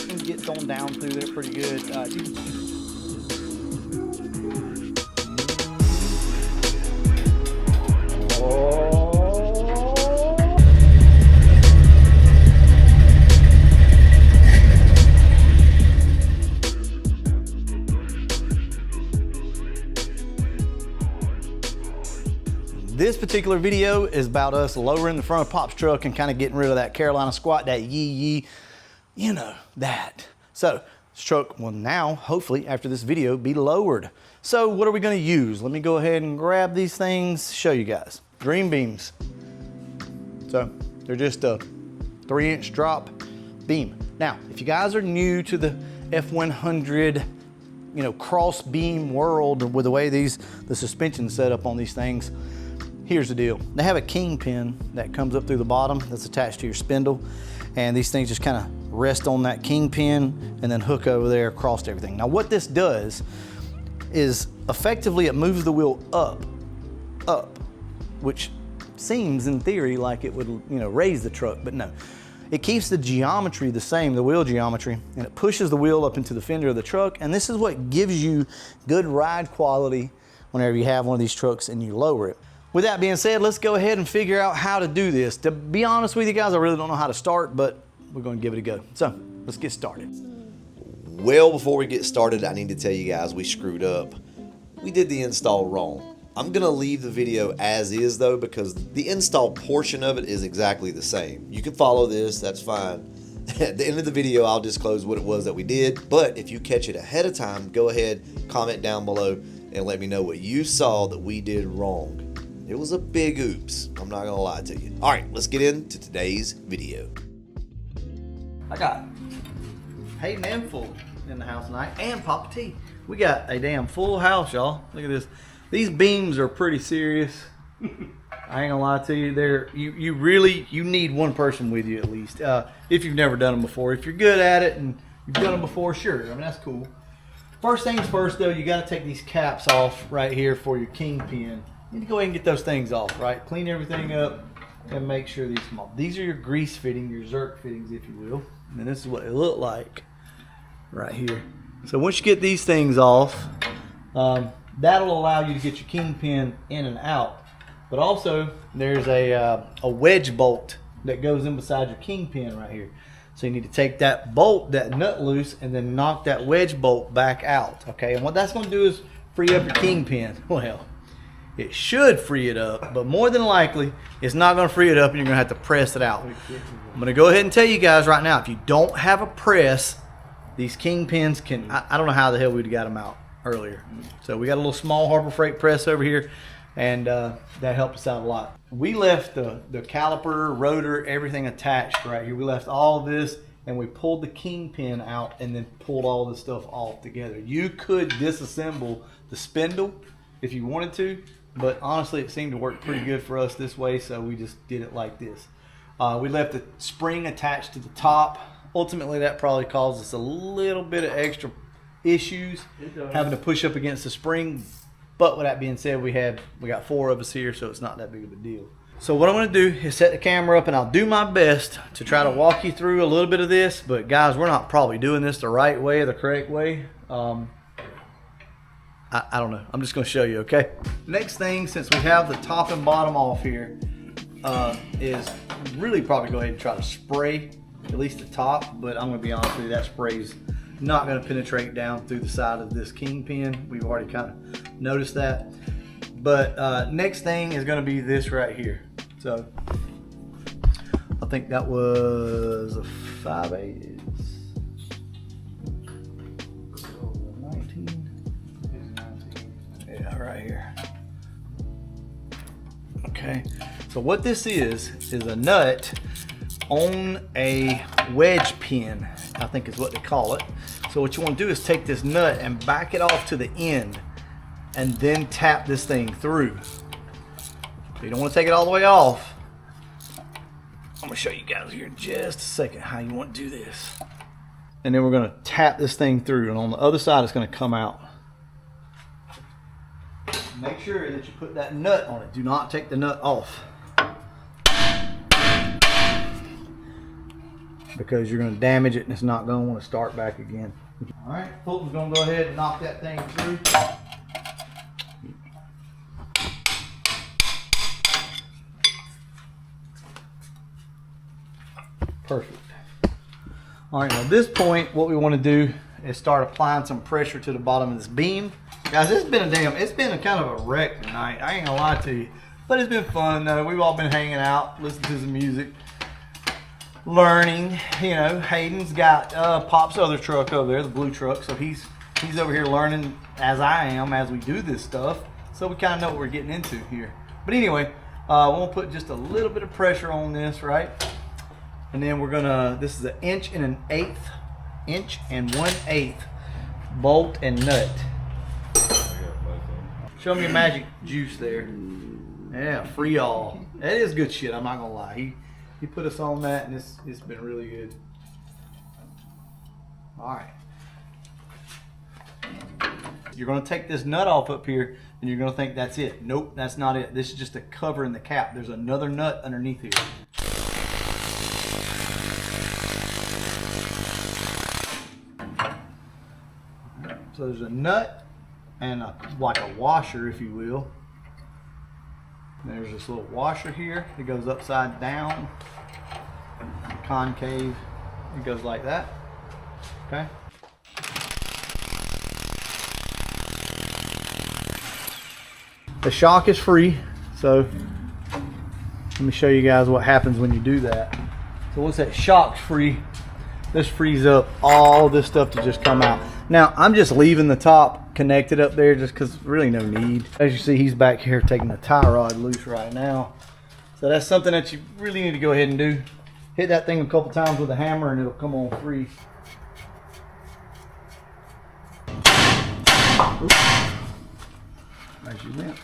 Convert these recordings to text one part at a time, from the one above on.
And get thrown down through there pretty good. This particular video is about us lowering the front of Pop's truck and kind of getting rid of that Carolina squat, that yee, you know, that. So this truck will now, hopefully after this video, be lowered. So what are we gonna use? Let me go ahead and grab these things, show you guys. Green beams. So they're just a 3-inch drop beam. Now, if you guys are new to the F100, you know, cross beam world with the way the suspension set up on these things, here's the deal. They have a kingpin that comes up through the bottom that's attached to your spindle, and these things just kind of rest on that kingpin and then hook over there across everything. Now what this does is effectively it moves the wheel up, which seems in theory like it would, you know, raise the truck, but no. It keeps the geometry the same, the wheel geometry, and it pushes the wheel up into the fender of the truck, and this is what gives you good ride quality whenever you have one of these trucks and you lower it. With that being said, let's go ahead and figure out how to do this. To be honest with you guys, I really don't know how to start, but we're gonna give it a go. So let's get started. Well, before we get started, I need to tell you guys we screwed up. We did the install wrong. I'm gonna leave the video as is though, because the install portion of it is exactly the same. You can follow this, that's fine. At the end of the video, I'll disclose what it was that we did, but if you catch it ahead of time, go ahead, comment down below, and let me know what you saw that we did wrong. It was a big oops, I'm not gonna lie to you. All right, let's get into today's video. I got Hayden and Full in the house tonight, and Papa T. We got a damn full house, y'all. Look at this. These beams are pretty serious. I ain't gonna lie to you. You need one person with you at least. If you've never done them before. If you're good at it and you've done them before, sure. I mean, that's cool. First things first though, you gotta take these caps off right here for your kingpin. You need to go ahead and get those things off, right? Clean everything up and make sure these come off. These are your grease fitting, your Zerk fittings, if you will. And this is what they look like right here. So once you get these things off, that'll allow you to get your kingpin in and out. But also, there's a wedge bolt that goes in beside your kingpin right here. So you need to take that bolt, that nut loose, and then knock that wedge bolt back out, okay? And what that's gonna do is free up your kingpin. Well, it should free it up, but more than likely, it's not gonna free it up and you're gonna have to press it out. I'm gonna go ahead and tell you guys right now, if you don't have a press, these kingpins can, I don't know how the hell we'd got them out earlier. So we got a little small Harbor Freight press over here, and that helped us out a lot. We left the caliper, rotor, everything attached right here. We left all of this, and we pulled the kingpin out and then pulled all this stuff off together. You could disassemble the spindle if you wanted to, but honestly it seemed to work pretty good for us this way, so we just did it like this. We left the spring attached to the top. Ultimately that probably caused us a little bit of extra issues having to push up against the spring, but with that being said, we got 4 of us here, so it's not that big of a deal. So what I'm going to do is set the camera up, and I'll do my best to try to walk you through a little bit of this, but guys, we're not probably doing this the right way or the correct way. I don't know. I'm just going to show you, okay? Next thing, since we have the top and bottom off here, is really probably go ahead and try to spray at least the top, but I'm going to be honest with you, that spray's not going to penetrate down through the side of this kingpin. We've already kind of noticed that. But next thing is going to be this right here. So I think that was a 5/8. 19. Yeah, right here. Okay. So what this is a nut on a wedge pin, I think is what they call it. So what you want to do is take this nut and back it off to the end and then tap this thing through. So you don't want to take it all the way off. I'm going to show you guys here in just a second how you want to do this. And then we're going to tap this thing through, and on the other side it's going to come out. Make sure that you put that nut on it. Do not take the nut off, because you're going to damage it and it's not going to want to start back again. All right, Fulton's going to go ahead and knock that thing through. Perfect. All right, now at this point, what we want to do is start applying some pressure to the bottom of this beam. Guys, it's been a kind of a wreck tonight. I ain't gonna lie to you, but it's been fun though. We've all been hanging out, listening to some music, learning. You know, Hayden's got Pop's other truck over there, the blue truck, so he's over here learning as I am as we do this stuff. So we kind of know what we're getting into here. But anyway, we'll put just a little bit of pressure on this, right? And then we're gonna, this is an 1 1/8 bolt and nut. Show me your magic juice there. Yeah, free all. That is good shit, I'm not gonna lie. He put us on that and it's been really good. All right. You're gonna take this nut off up here and you're gonna think that's it. Nope, that's not it. This is just a cover in the cap. There's another nut underneath here. So there's a nut and like a washer, if you will. There's this little washer here. It goes upside down, concave. It goes like that. Okay. The shock is free, so let me show you guys what happens when you do that. So once that shock's free, this frees up all this stuff to just come out. Now, I'm just leaving the top connected up there just because really no need. As you see, he's back here taking the tie rod loose right now. So that's something that you really need to go ahead and do. Hit that thing a couple times with a hammer and it'll come on free. Oops. As you went.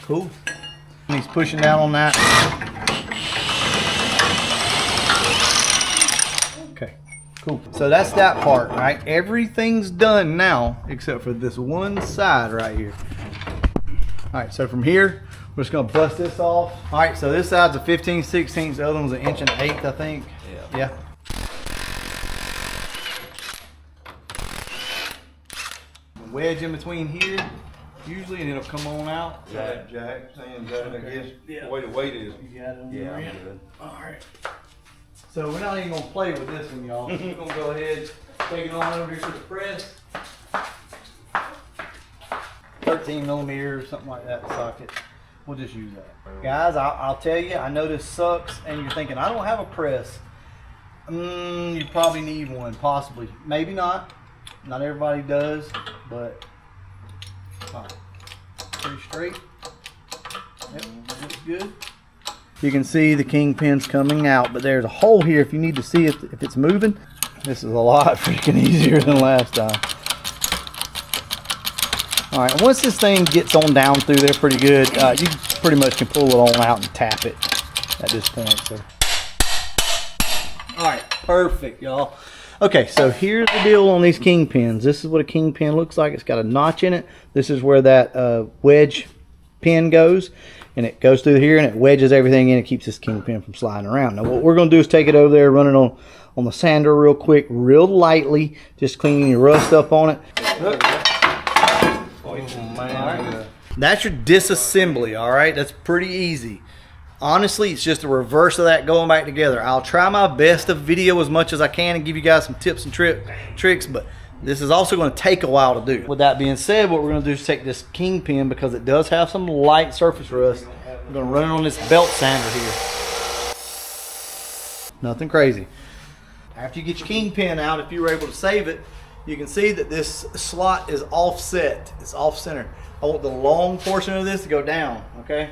Cool. And he's pushing down on that. Okay, cool. So that's that part, right? Everything's done now except for this one side right here. All right, so from here, we're just gonna bust this off. All right, so this side's a 15/16, the other one's an 1 1/8, I think. Yeah. Wedge in between here. Usually, and it'll come on out. Jack, saying Jack, I guess. Yeah. The way the weight is. You got it on Yeah, your I'm end? good. All right. So we're not even gonna play with this one, y'all. We're gonna go ahead, take it on over here to the press. 13 millimeters, something like that socket. We'll just use that. Guys, I'll tell you, I know this sucks, and you're thinking, I don't have a press. You probably need one, possibly. Maybe not. Not everybody does, but all right. Pretty straight. Yep, looks good. You can see the kingpin's coming out, but there's a hole here if you need to see if it's moving. This is a lot freaking easier than last time. All right, once this thing gets on down through there pretty good, you pretty much can pull it on out and tap it at this point. So, all right, perfect, y'all. Okay, so here's the deal on these kingpins. This is what a kingpin looks like. It's got a notch in it. This is where that wedge pin goes, and it goes through here and it wedges everything in. It keeps this kingpin from sliding around. Now, what we're going to do is take it over there, run it on the sander real quick, real lightly, just cleaning your rust up on it. That's your disassembly, all right? That's pretty easy. Honestly, it's just the reverse of that going back together. I'll try my best to video as much as I can and give you guys some tips and tricks, but this is also going to take a while to do. With that being said, what we're going to do is take this kingpin, because it does have some light surface rust. We're going to run it on this belt sander here. Nothing crazy. After you get your kingpin out, if you were able to save it, you can see that this slot is offset. It's off center. I want the long portion of this to go down, okay?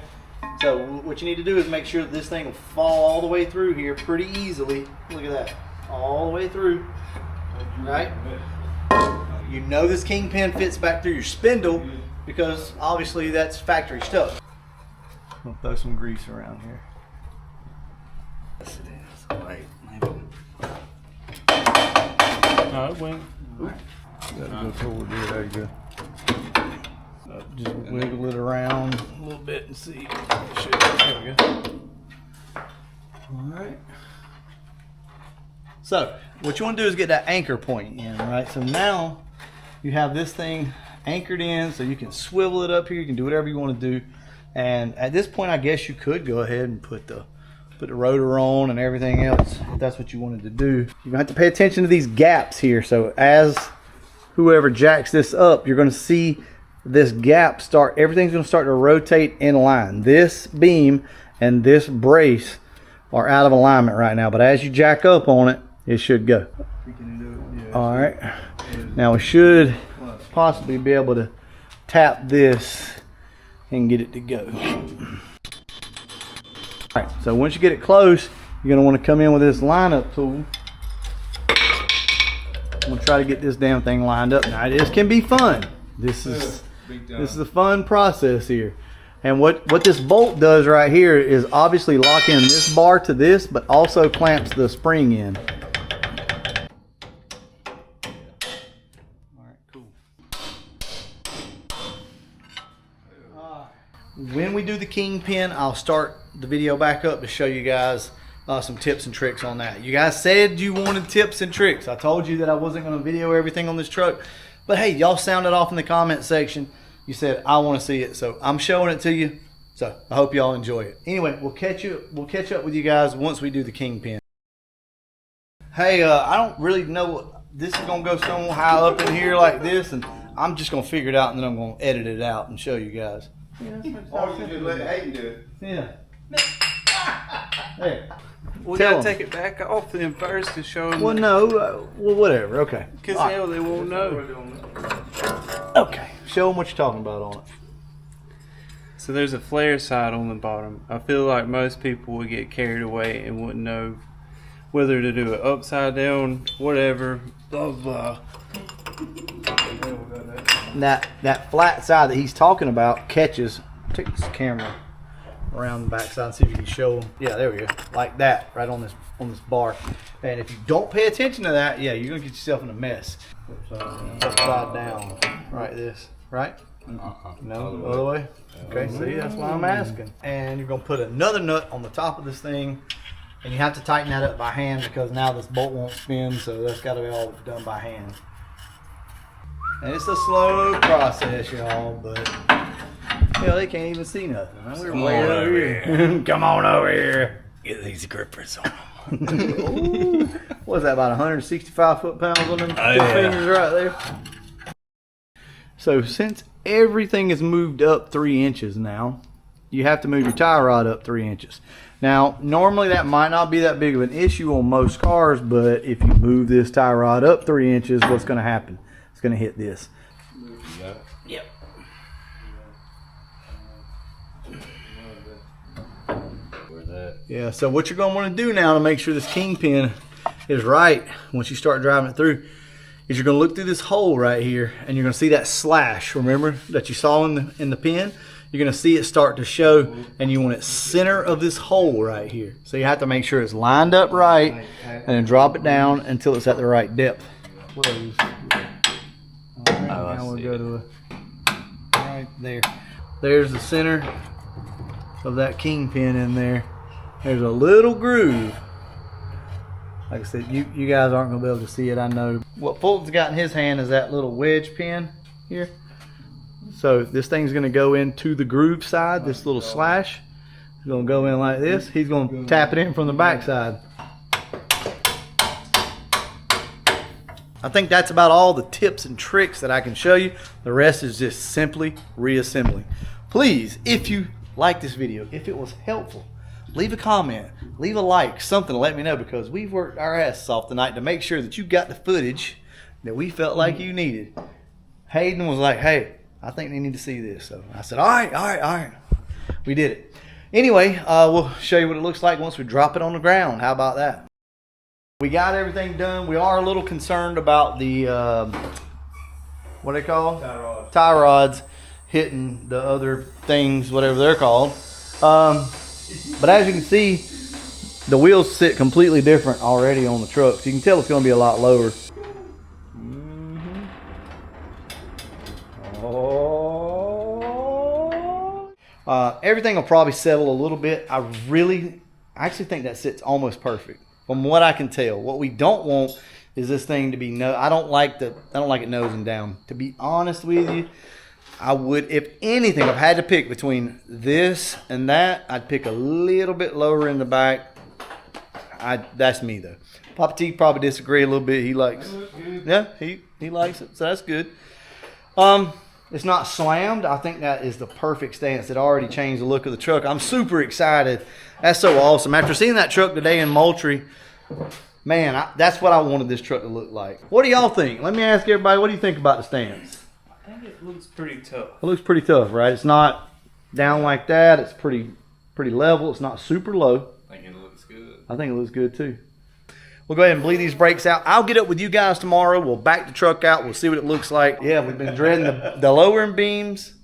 So what you need to do is make sure that this thing will fall all the way through here pretty easily. Look at that, all the way through, right? You know this kingpin fits back through your spindle because obviously that's factory stuff. I'll throw some grease around here. Yes, it is. All right, maybe. wing. Gotta go toward here. There you go. Just wiggle it around a little bit and see. There we go. All right. So what you want to do is get that anchor point in, right? So now you have this thing anchored in, so you can swivel it up here. You can do whatever you want to do. And at this point, I guess you could go ahead and put the rotor on and everything else if that's what you wanted to do. You're gonna have to pay attention to these gaps here. So as whoever jacks this up, you're gonna see this gap start, everything's gonna start to rotate in line. This beam and this brace are out of alignment right now, but as you jack up on it, it should go. All right, now we should possibly be able to tap this and get it to go. All right, so once you get it close, you're gonna wanna come in with this lineup tool. I'm gonna try to get this damn thing lined up. Now this can be fun. This is a fun process here. And what this bolt does right here is obviously lock in this bar to this, but also clamps the spring in. All right, cool. When we do the kingpin, I'll start the video back up to show you guys some tips and tricks on that. You guys said you wanted tips and tricks. I told you that I wasn't going to video everything on this truck, but hey, y'all sounded off in the comment section. You said I want to see it, so I'm showing it to you. So I hope y'all enjoy it. Anyway, we'll catch up with you guys once we do the kingpin. Hey, I don't really know. This is gonna go so high up in here like this, and I'm just gonna figure it out, and then I'm gonna edit it out and show you guys. Or you just let Hayden do it. Yeah. There. We Tell gotta 'em. take it back off them first to show them. Well, no. Well, whatever. Okay. Because All right. hell, they won't know. Okay. Show them what you're talking about on it. So there's a flare side on the bottom. I feel like most people would get carried away and wouldn't know whether to do it upside down, whatever, blah blah. That flat side that he's talking about catches. Take this camera around the back side and see if you can show them. Yeah, there we go. Like that, right on this bar. And if you don't pay attention to that, yeah, you're gonna get yourself in a mess. Upside down, right? This, right? No, other way. Okay, see, that's why I'm asking. And you're gonna put another nut on the top of this thing, and you have to tighten that up by hand because now this bolt won't spin, so that's got to be all done by hand. And it's a slow process, y'all, but hell, they can't even see nothing. We're way over here. Come on over here. Get these grippers on them. What is that, about 165 foot-pounds on them two fingers right there? So since everything is moved up 3 inches now, you have to move your tie rod up 3 inches. Now, normally that might not be that big of an issue on most cars, but if you move this tie rod up 3 inches, what's going to happen? It's going to hit this. Yep. Yeah, so what you're going to want to do now to make sure this kingpin is right once you start driving it through is you're going to look through this hole right here, and you're going to see that slash, remember, that you saw in the pin? You're going to see it start to show, and you want it center of this hole right here. So you have to make sure it's lined up right, and then drop it down until it's at the right depth. Close. All right, now we'll go to right there. There's the center of that kingpin in there. There's a little groove. Like I said, you guys aren't going to be able to see it, I know. What Fulton's got in his hand is that little wedge pin here. So this thing's going to go into the groove side, this little slash. It's going to go in like this. He's going to tap it in from the back side. I think that's about all the tips and tricks that I can show you. The rest is just simply reassembling. Please, if you like this video, if it was helpful, leave a comment, leave a like, something to let me know, because we've worked our asses off tonight to make sure that you got the footage that we felt like you needed. Hayden was like, hey, I think they need to see this. So I said, all right. We did it. Anyway, we'll show you what it looks like once we drop it on the ground. How about that? We got everything done. We are a little concerned about the, what are they called? Tie rods hitting the other things, whatever they're called. But as you can see, the wheels sit completely different already on the truck. So you can tell it's going to be a lot lower. Everything will probably settle a little bit. I actually think that sits almost perfect from what I can tell. What we don't want is this thing to be I don't like it nosing down. To be honest with you, I would, if anything, I've had to pick between this and that, I'd pick a little bit lower in the back. That's me though. Papa T probably disagree a little bit. He likes, yeah, he likes it, so that's good. It's not slammed. I think that is the perfect stance. It already changed the look of the truck. I'm super excited. That's so awesome. After seeing that truck today in Moultrie, man, that's what I wanted this truck to look like. What do y'all think? Let me ask everybody, what do you think about the stance? I think it looks pretty tough. It looks pretty tough, right? It's not down like that. It's pretty level. It's not super low. I think it looks good. I think it looks good too. We'll go ahead and bleed these brakes out. I'll get up with you guys tomorrow. We'll back the truck out. We'll see what it looks like. Yeah, we've been dreading the lowering beams,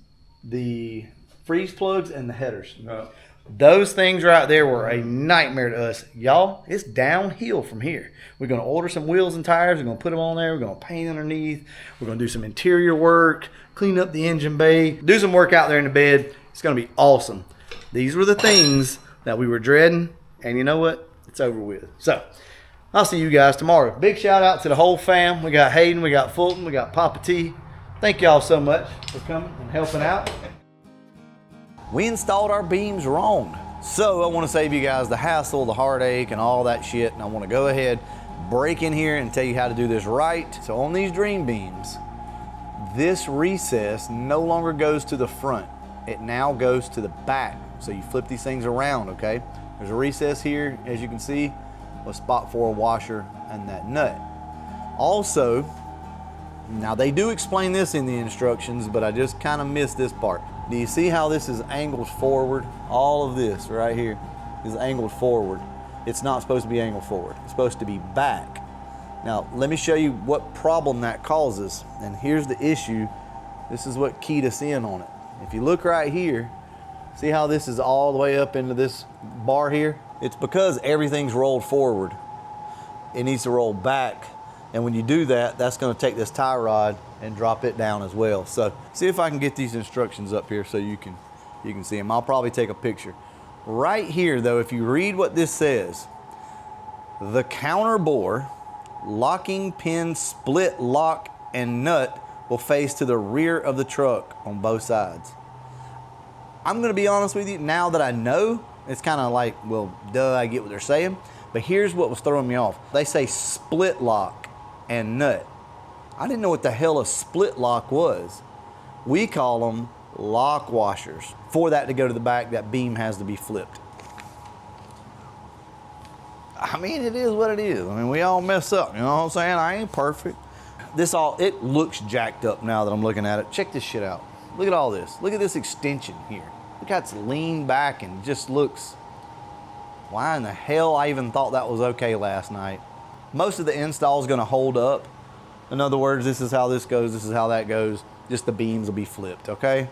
the freeze plugs, and the headers. Oh. Those things right there were a nightmare to us. Y'all, it's downhill from here. We're going to order some wheels and tires. We're going to put them on there. We're going to paint underneath. We're going to do some interior work, clean up the engine bay, do some work out there in the bed. It's going to be awesome. These were the things that we were dreading, and you know what? It's over with. So, I'll see you guys tomorrow. Big shout out to the whole fam. We got Hayden, we got Fulton, we got Papa T. Thank y'all so much for coming and helping out. We installed our beams wrong. So I want to save you guys the hassle, the heartache, and all that shit. And I want to go ahead, break in here and tell you how to do this right. So on these dream beams, this recess no longer goes to the front. It now goes to the back. So you flip these things around, okay? There's a recess here, as you can see, a spot for a washer and that nut. Also, now they do explain this in the instructions, but I just kind of missed this part. Do you see how this is angled forward? All of this right here is angled forward. It's not supposed to be angled forward. It's supposed to be back. Now, let me show you what problem that causes. And here's the issue. This is what keyed us in on it. If you look right here, see how this is all the way up into this bar here? It's because everything's rolled forward. It needs to roll back. And when you do that, that's going to take this tie rod and drop it down as well. So see if I can get these instructions up here so you can see them. I'll probably take a picture. Right here though, if you read what this says, the counter bore, locking pin, split lock, and nut will face to the rear of the truck on both sides. I'm going to be honest with you, now that I know, it's kind of like, well, duh, I get what they're saying. But here's what was throwing me off. They say split lock and nut. I didn't know what the hell a split lock was. We call them lock washers. For that to go to the back, that beam has to be flipped. I mean, it is what it is. I mean, we all mess up, you know what I'm saying? I ain't perfect. It looks jacked up now that I'm looking at it. Check this shit out. Look at all this. Look at this extension here. Look how it's leaned back and just looks, why in the hell I even thought that was okay last night. Most of the install is gonna hold up. In other words, this is how this goes, this is how that goes. Just the beams will be flipped, okay?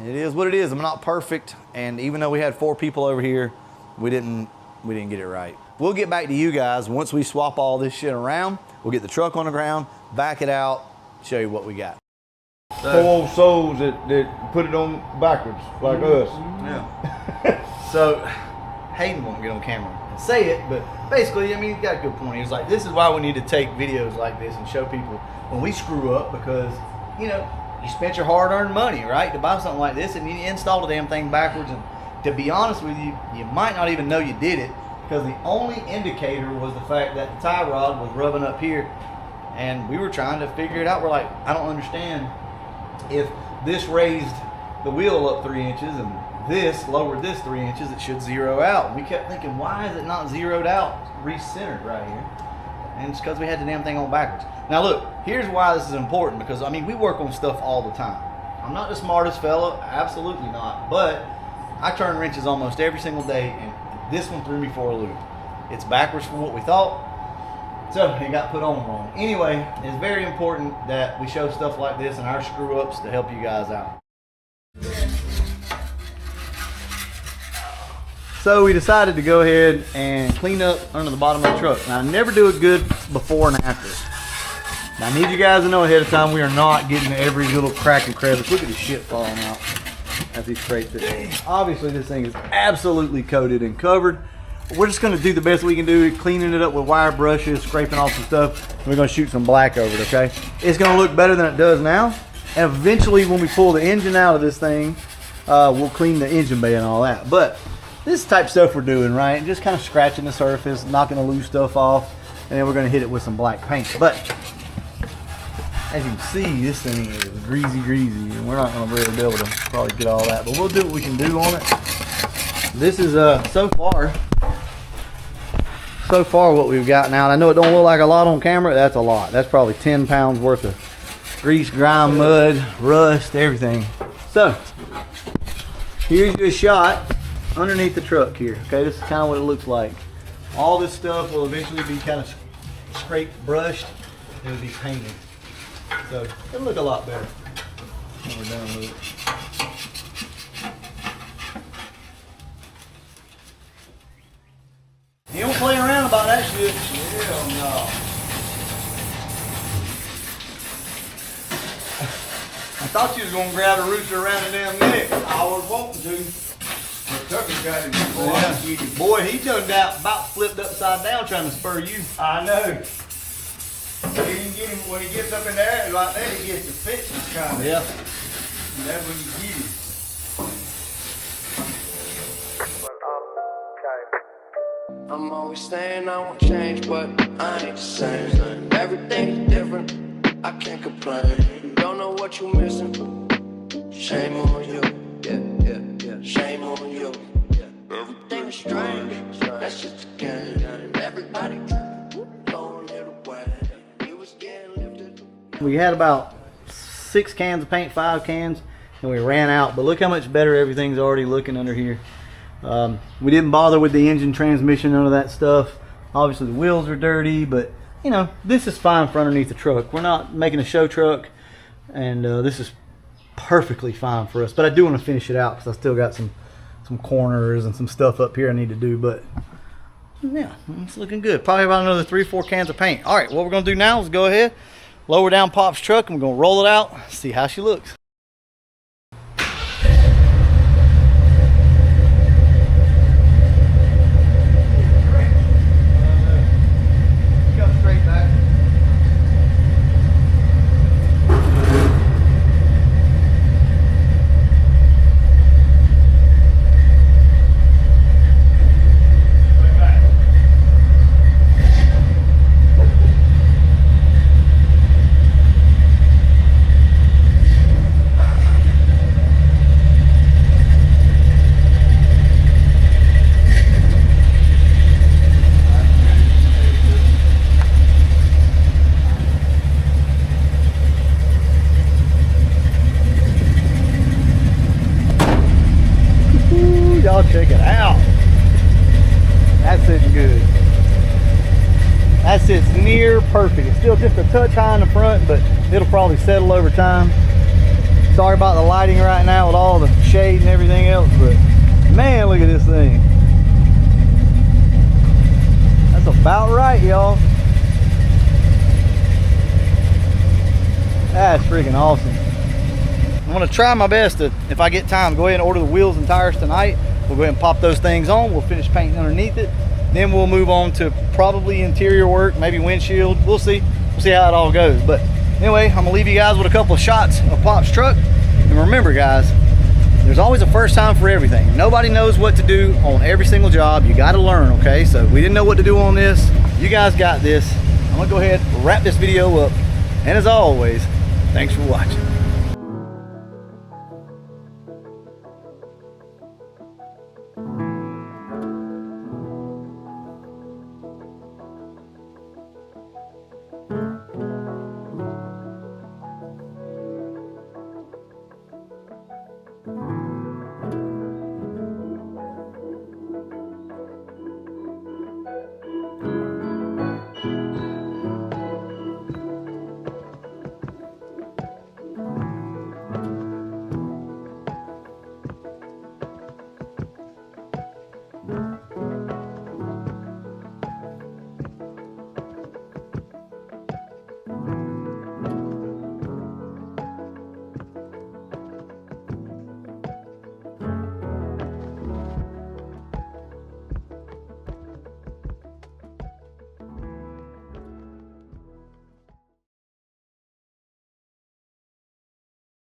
It is what it is. I'm not perfect, and even though we had 4 people over here, we didn't get it right. We'll get back to you guys once we swap all this shit around. We'll get the truck on the ground, back it out, show you what we got. 4 old souls that put it on backwards, like us. Yeah. So, Hayden won't get on camera and say it, but basically, I mean, he got a good point. He was like, this is why we need to take videos like this and show people when we screw up, because, you know, you spent your hard-earned money, right, to buy something like this, and you install the damn thing backwards. And to be honest with you, you might not even know you did it, because the only indicator was the fact that the tie rod was rubbing up here, and we were trying to figure it out. We're like, I don't understand. If this raised the wheel up 3 inches and this lowered this 3 inches, it should zero out. We kept thinking, why is it not zeroed out, recentered right here? And it's because we had the damn thing on backwards. Now look, here's why this is important, because I mean, we work on stuff all the time. I'm not the smartest fella, absolutely not, but I turn wrenches almost every single day, and this one threw me for a loop. It's backwards from what we thought, so it got put on wrong. Anyway, it's very important that we show stuff like this and our screw-ups to help you guys out. So we decided to go ahead and clean up under the bottom of the truck. Now, I never do it good before and after. Now, I need you guys to know ahead of time, we are not getting every little crack and crevice. Look at this shit falling out. as he scrapes it. Obviously this thing is absolutely coated and covered. We're just gonna do the best we can do, cleaning it up with wire brushes, scraping off some stuff. And we're gonna shoot some black over it, okay? It's gonna look better than it does now. And eventually when we pull the engine out of this thing, we'll clean the engine bay and all that. But this type of stuff we're doing, right? Just kind of scratching the surface, knocking the loose stuff off, and then we're gonna hit it with some black paint. But as you can see, this thing is greasy, and we're not gonna really be able to probably get all that, but we'll do what we can do on it. This is so far what we've got now. And I know it don't look like a lot on camera. That's a lot. That's probably 10 pounds worth of grease, grime, mud, rust, everything. So here's your shot underneath the truck here. Okay, this is kind of what it looks like. All this stuff will eventually be kind of scraped, brushed, and it'll be painted. So it'll look a lot better when we're done with it. You don't play around about that shit. Hell no. I thought you was gonna grab a rooster around the damn neck. I was wanting to. But Tucker got him before I could get him. Boy, he turned out about flipped upside down trying to spur you. I know. He didn't get him when he gets up in the air like that. He gets the pitches kind of. Yeah. And that's when you get him. I'm always saying I won't change, but I ain't the same. Everything's different, I can't complain. Don't know what you missing. Shame on you, yeah. Shame on you, yeah. Everything's strange, that's just a game. Everybody blowing it away. You was getting lifted. We had about 6 cans of paint, 5 cans, and we ran out. But look how much better everything's already looking under here. We didn't bother with the engine, transmission, none of that stuff. Obviously the wheels are dirty, but you know, this is fine for underneath the truck. We're not making a show truck, and this is perfectly fine for us. But I do want to finish it out because I still got some corners and some stuff up here I need to do. But yeah, it's looking good. Probably about another 3 or 4 cans of paint. All right, what we're gonna do now is go ahead, lower down Pop's truck, and we're gonna roll it out, see how she looks. Y'all check it out. That sits good. That sits near perfect. It's still just a touch high in the front, but it'll probably settle over time. Sorry about the lighting right now with all the shade and everything else, but man, look at this thing. That's about right, y'all. That's freaking awesome. I'm gonna try my best to, if I get time, go ahead and order the wheels and tires tonight. We'll go ahead and pop those things on. We'll finish painting underneath it. Then we'll move on to probably interior work, maybe windshield. We'll see. We'll see how it all goes. But anyway, I'm gonna leave you guys with a couple of shots of Pop's truck. And remember, guys, there's always a first time for everything. Nobody knows what to do on every single job. You got to learn, okay? So we didn't know what to do on this. You guys got this. I'm gonna go ahead and wrap this video up. And as always, thanks for watching.